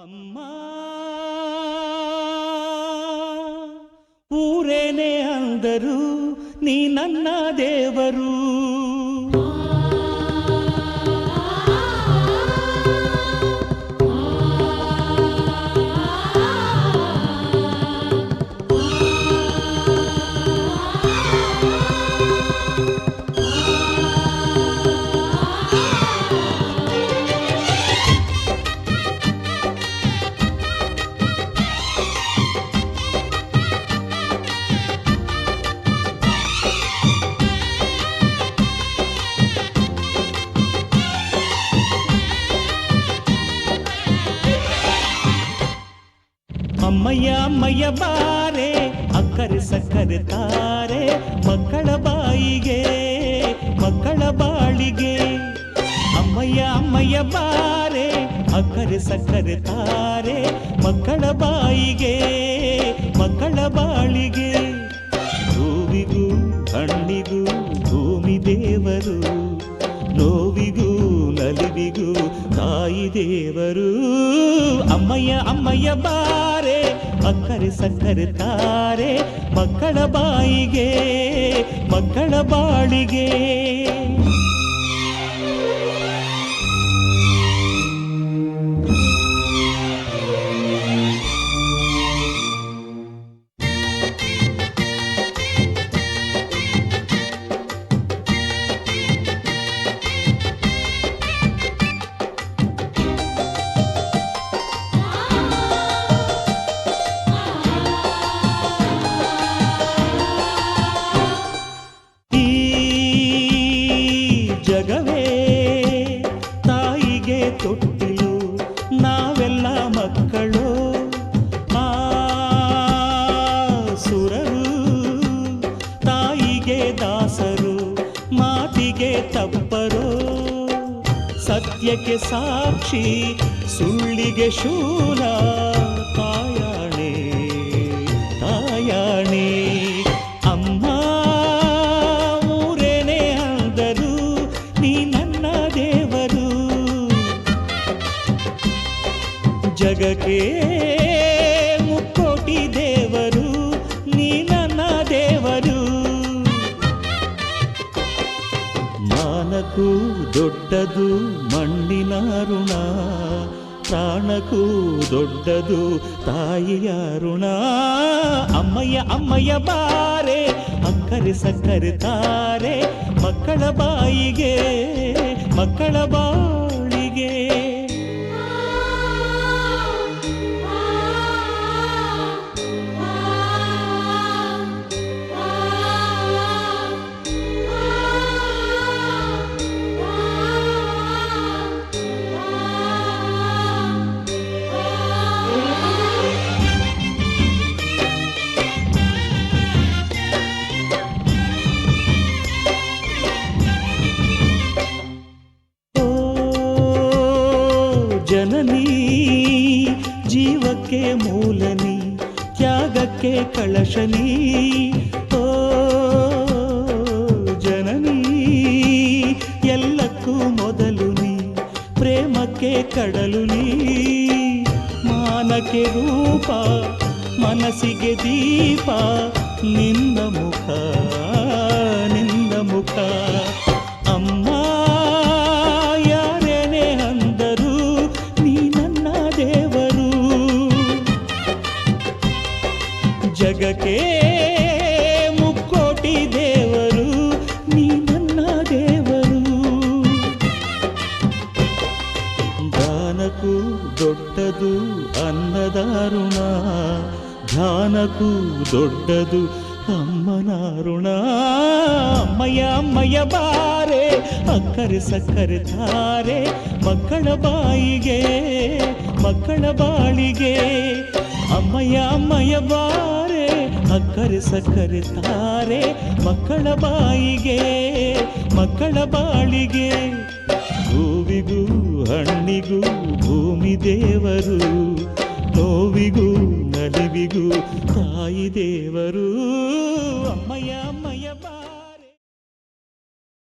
ಅಮ್ಮ ಊರೇನೇ ಅಂದರು ನೀ ನನ್ನ ದೇವರು. ಅಮ್ಮಯ್ಯ ಅಮ್ಮಯ್ಯ ಬಾರೆ ಅಕ್ಕರೆ ಸಕ್ಕರೆ ತಾರೆ ಮಕ್ಕಳ ಬಾಯಿಗೆ ಮಕ್ಕಳ ಬಾಳಿಗೆ. ಅಮ್ಮಯ್ಯ ಅಮ್ಮಯ್ಯ ಬಾರೆ ಅಕ್ಕರೆ ಸಕ್ಕರೆ ತಾರೆ ಮಕ್ಕಳ ಬಾಯಿಗೆ ಮಕ್ಕಳ ಬಾಳಿಗೆ. ಹೂವಿಗೂ ಹಣ್ಣಿಗೂ ಭೂಮಿ ದೇವರು, ನೋವಿಗೂ ನಲಿವಿಗೂ ತಾಯಿ ದೇವರು. ಅಮ್ಮಯ್ಯ ಅಮ್ಮಯ್ಯ ಬಾರೆ ಅಕ್ಕರೆ ಸಕ್ಕರೆ ತಾರೆ ಮಕ್ಕಳ ಬಾಯಿಗೆ ಮಕ್ಕಳ ಬಾಳಿಗೆ. ಜಗವೇ ತಾಯಿಗೆ ತೊಟ್ಟಿಲು, ನಾವೆಲ್ಲ ಮಕ್ಕಳು. ಆ ಸುರರು ತಾಯಿಗೆ ದಾಸರು, ಮಾತಿಗೆ ತಪ್ಪರು. ಸತ್ಯಕ್ಕೆ ಸಾಕ್ಷಿ ಸುಳ್ಳಿಗೆ ಶೂಲ, ತಾಯಾಣೆ ತಾಯಾಣೆ. ಅಮ್ಮ ಊರೇನೇ ಅಂದರು ನೀ ನನ್ನ ದೇವರು. ಜಗಕ್ಕೆ ಮುಕ್ಕೋಟಿ ದೇವರು ನೀ ನನ್ನ ದೇವರು. ಮಾನಕ್ಕೂ ದೊಡ್ಡದು ಮಣ್ಣಿನ ಋಣ, ಪ್ರಾಣಕ್ಕೂ ದೊಡ್ಡದು ತಾಯಿಯ ಋಣ. ಅಮ್ಮಯ್ಯ ಅಮ್ಮಯ್ಯ ಬಾರೆ ಅಕ್ಕರೆ ಸಕ್ಕರೆ ತಾರೆ ಮಕ್ಕಳ ಬಾಯಿಗೆ ಮಕ್ಕಳ ಬಾಳಿಗೆ. ಜನನಿ ಜೀವಕ್ಕೆ ಮೂಲನಿ, ತ್ಯಾಗಕ್ಕೆ ಕಳಶನಿ. ಓ ಜನನಿ ಎಲ್ಲಕ್ಕೂ ಮೊದಲು ನೀ, ಪ್ರೇಮಕ್ಕೆ ಕಡಲು ನೀ. ಮಾನಕ್ಕೆ ರೂಪ ಮನಸ್ಸಿಗೆ ದೀಪ, ನಿನ್ನ ಮುಖ ನಿನ್ನ ಮುಖ. ಅಮ್ಮ ಯಾರೇನೇ ಅಂದರು ನೀ ನನ್ನ ದೇವರು. ಜಗಕ್ಕೆ ಮುಕ್ಕೋಟಿ ದೇವರು ನೀ ನನ್ನ ದೇವರು. ದಾನಕ್ಕೂ ದೊಡ್ಡದು ಅನ್ನದ ಋಣ, ಧ್ಯಾನಕ್ಕೂ ದೊಡ್ಡದು ಅಮ್ಮನ ಋಣ. ಅಮ್ಮಯ್ಯ ಅಮ್ಮಯ್ಯ ಬಾರೆ ಅಕ್ಕರೆ ಸಕ್ಕರೆ ತಾರೆ ಮಕ್ಕಳ ಬಾಯಿಗೆ ಮಕ್ಕಳ ಬಾಳಿಗೆ. ಅಮ್ಮಯ್ಯ ಅಮ್ಮಯ್ಯ ಬಾರೆ ಅಕ್ಕರೆ ಸಕ್ಕರೆ ತಾರೆ ಮಕ್ಕಳ ಬಾಯಿಗೆ ಮಕ್ಕಳ ಬಾಳಿಗೆ. ಹೂವಿಗೂ ಹಣ್ಣಿಗೂ ಭೂಮಿ ದೇವರು, ನೋವಿಗೂ ನಲಿವಿಗೂ ತಾಯಿ ದೇವರು. ಅಮ್ಮಯ್ಯ ಅಮ್ಮಯ್ಯ ಬಾ